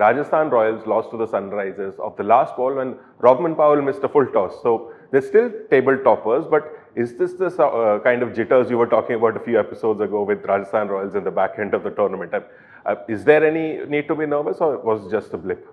Rajasthan Royals lost to the Sunrisers of the last ball when Robman Powell missed a full toss. So they're still table toppers, but is this the kind of jitters you were talking about a few episodes ago with Rajasthan Royals in the back end of the tournament? Is there any need to be nervous, or was it just a blip?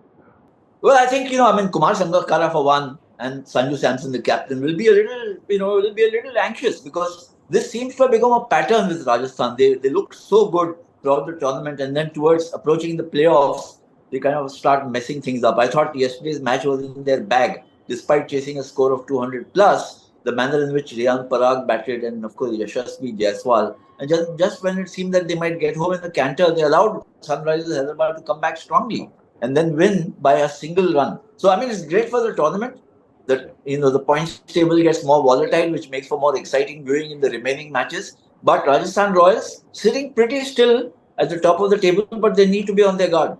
Well, I think, Kumar Sangakkara for one and Sanju Samson, the captain, will be a little anxious because this seems to have become a pattern with Rajasthan. They looked so good throughout the tournament, and then towards approaching the playoffs, they kind of start messing things up. I thought yesterday's match was in their bag, despite chasing a score of 200 plus. The manner in which Riyan Parag batted, and of course Yashasvi Jaiswal, and just when it seemed that they might get home in the canter, they allowed Sunrisers Hyderabad to come back strongly and then win by a single run. So, it's great for the tournament that, the points table gets more volatile, which makes for more exciting viewing in the remaining matches. But Rajasthan Royals sitting pretty still at the top of the table, but they need to be on their guard.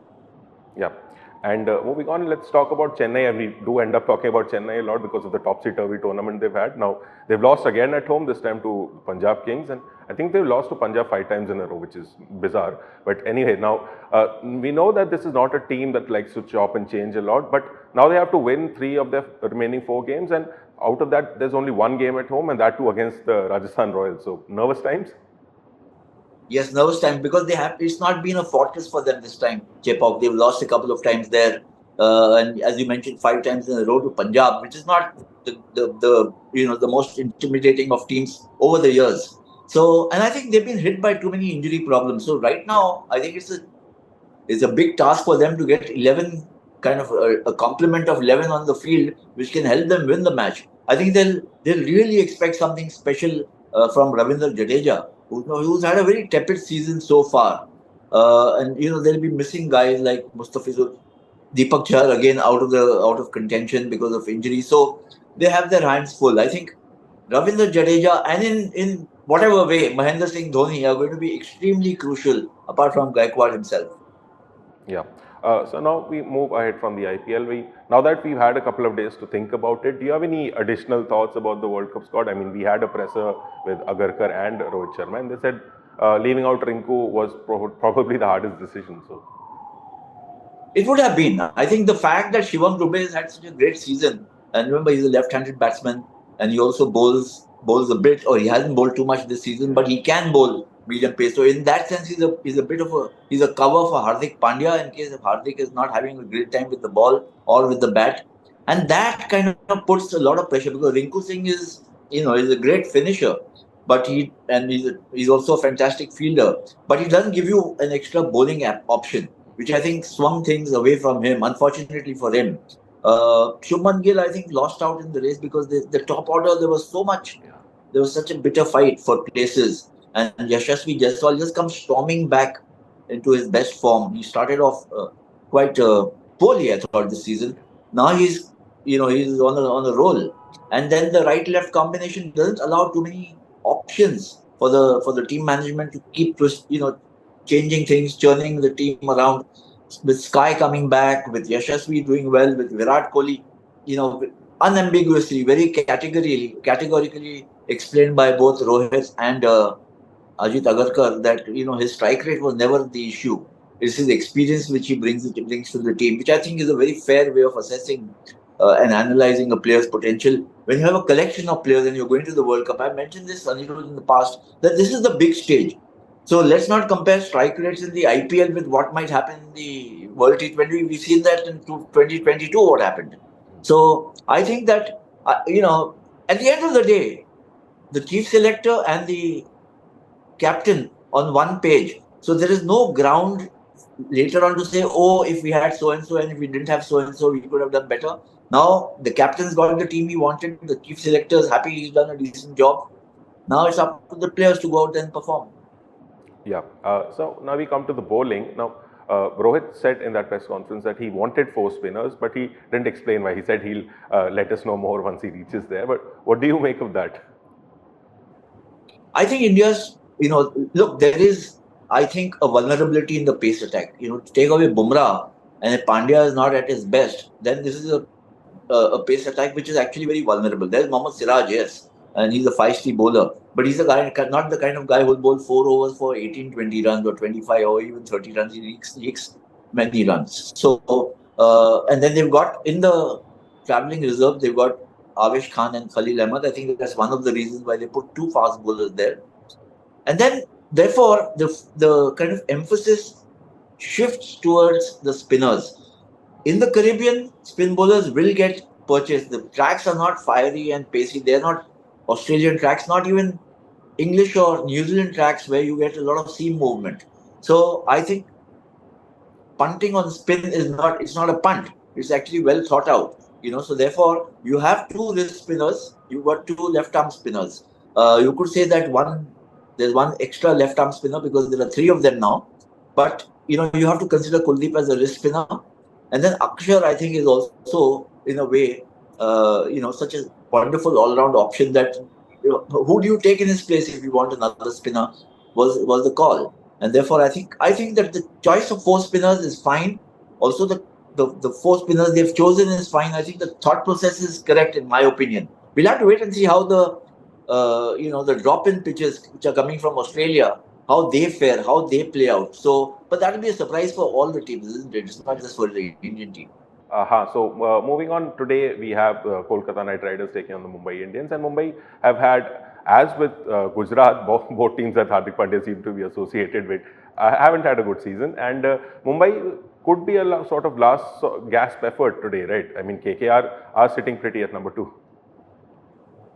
Yeah. And moving on, let's talk about Chennai. And we do end up talking about Chennai a lot because of the topsy-turvy tournament they've had. Now, they've lost again at home, this time to Punjab Kings. And I think they've lost to Punjab 5 times in a row, which is bizarre. But anyway, now, we know that this is not a team that likes to chop and change a lot. But now they have to win 3 of their remaining 4 games. And out of that, there's only 1 game at home, and that too against the Rajasthan Royals. So, nervous times? Yes, nervous time because it's not been a fortress for them this time, Chepok. They've lost a couple of times there. And as you mentioned, 5 times in a row to Punjab, which is not the most intimidating of teams over the years. So, and I think they've been hit by too many injury problems. So right now, I think it's a big task for them to get 11, kind of a complement of 11 on the field, which can help them win the match. I think they'll really expect something special from Ravindra Jadeja, who's had a very tepid season so far. And they'll be missing guys like Mustafizur, Deepak Chahar again out of contention because of injury. So they have their hands full. I think Ravindra Jadeja and in whatever way Mahendra Singh Dhoni are going to be extremely crucial apart from Gaikwad himself. Yeah. So now we move ahead from the IPL. Now that we've had a couple of days to think about it, do you have any additional thoughts about the World Cup squad? I mean, we had a presser with Agarkar and Rohit Sharma, and they said leaving out Rinku was probably the hardest decision. So it would have been. I think the fact that Shivam Dube has had such a great season, and remember he's a left-handed batsman, and he also bowls a bit, or he hasn't bowled too much this season, but he can bowl medium pace. So in that sense, he's a cover for Hardik Pandya in case if Hardik is not having a great time with the ball or with the bat, and that kind of puts a lot of pressure because Rinku Singh is a great finisher, but he's also a fantastic fielder, but he doesn't give you an extra bowling option, which I think swung things away from him, unfortunately for him. Shubman Gill, I think, lost out in the race because the top order, there was such a bitter fight for places. And Yashasvi Jaiswal just comes storming back into his best form. He started off quite poorly, I thought, this season. Now he's on a roll. And then the right-left combination doesn't allow too many options for the team management to keep changing things, churning the team around. With Sky coming back, with Yashasvi doing well, with Virat Kohli, unambiguously, very categorically explained by both Rohit and Ajit Agarkar that his strike rate was never the issue. It's his experience which he brings to the team, which I think is a very fair way of assessing and analyzing a player's potential. When you have a collection of players and you're going to the World Cup, I mentioned this Anirudh in the past that this is the big stage. So let's not compare strike rates in the IPL with what might happen in the World T20. We've seen that in 2022 what happened. So I think that at the end of the day, the chief selector and the captain on one page. So there is no ground later on to say, oh, if we had so and so and if we didn't have so and so, we could have done better. Now the captain's got the team he wanted. The chief selector is happy he's done a decent job. Now it's up to the players to go out and perform. Yeah. So now we come to the bowling. Now, Rohit said in that press conference that he wanted 4 spinners, but he didn't explain why. He said he'll let us know more once he reaches there. But what do you make of that? I think India's, look, there is, I think, a vulnerability in the pace attack. To take away Bumrah and if Pandya is not at his best, then this is a pace attack which is actually very vulnerable. There's Mohammad Siraj, yes, and he's a feisty bowler. But he's not the kind of guy who'll bowl 4 overs for 18, 20 runs or 25 or even 30 runs. He many runs. So, and then they've got in the traveling reserve, they've got Avesh Khan and Khalil Ahmed. I think that's one of the reasons why they put two fast bowlers there. And then, therefore, the kind of emphasis shifts towards the spinners. In the Caribbean, spin bowlers will get purchased. The tracks are not fiery and pacey. They're not Australian tracks, not even English or New Zealand tracks where you get a lot of seam movement. So I think punting on spin is not, it's not a punt. It's actually well thought out. So therefore you have two wrist spinners, you've got two left arm spinners. You could say that there's one extra left arm spinner because there are three of them now. But you have to consider Kuldeep as a wrist spinner. And then Akshar, I think, is also in a way such a wonderful all-round option that who do you take in his place if you want another spinner was the call. And therefore, I think that the choice of four spinners is fine. Also, the four spinners they've chosen is fine. I think the thought process is correct in my opinion. We'll have to wait and see how the drop-in pitches which are coming from Australia, how they fare, how they play out. So, but that will be a surprise for all the teams, isn't it? It's not just for the Indian team. So moving on, today we have Kolkata Knight Riders taking on the Mumbai Indians, and Mumbai have had, as with Gujarat, both teams that Hardik Pandya seem to be associated with, haven't had a good season, and Mumbai could be a sort of last gasp effort today, right? I mean, KKR are sitting pretty at number 2.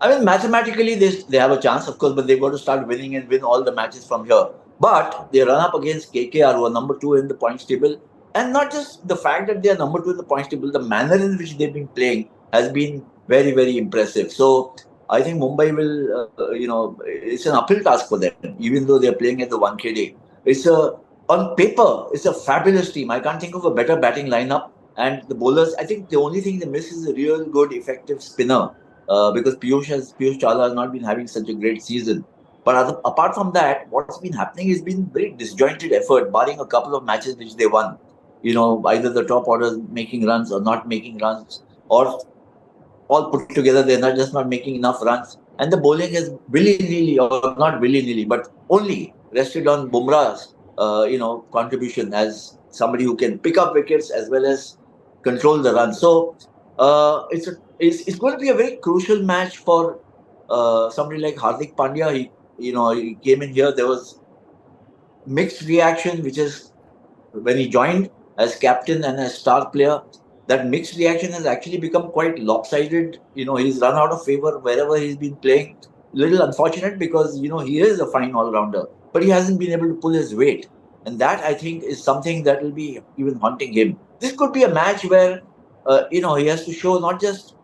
I mean, mathematically, they have a chance, of course, but they've got to start winning and win all the matches from here. But they run up against KKR, who are number 2 in the points table. And not just the fact that they are number 2 in the points table, the manner in which they've been playing has been very, very impressive. So I think Mumbai will, it's an uphill task for them, even though they're playing at the 1K day. On paper, it's a fabulous team. I can't think of a better batting lineup. And the bowlers, I think the only thing they miss is a real good, effective spinner because Piyush Chawla has not been having such a great season. But apart from that, what's been happening has been very disjointed effort, barring a couple of matches which they won. Either the top orders making runs or not making runs, or all put together, they're not making enough runs. And the bowling is willy nilly, or not willy nilly, but only rested on Bumrah's contribution as somebody who can pick up wickets as well as control the run. So it's going to be a very crucial match for somebody like Hardik Pandya. He came in here. There was mixed reaction, which is when he joined as captain and as star player. That mixed reaction has actually become quite lopsided. He's run out of favor wherever he's been playing. Little unfortunate because he is a fine all rounder, but he hasn't been able to pull his weight, and that I think is something that will be even haunting him. This could be a match where he has to show not just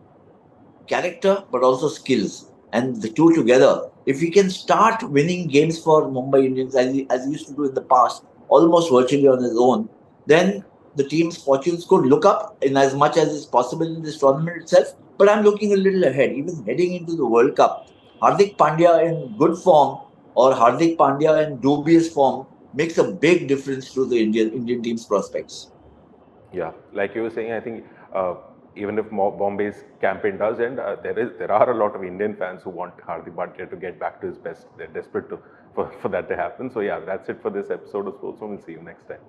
character but also skills, and the two together. If he can start winning games for Mumbai Indians as he used to do in the past, almost virtually on his own, then the team's fortunes could look up in as much as is possible in this tournament itself. But I'm looking a little ahead, even heading into the World Cup. Hardik Pandya in good form or Hardik Pandya in dubious form makes a big difference to the Indian team's prospects. Yeah, like you were saying, I think even if Bombay's campaign does end, there are a lot of Indian fans who want Hardik Pandya to get back to his best. They're desperate for that to happen. So yeah, that's it for this episode of Sports. We'll see you next time.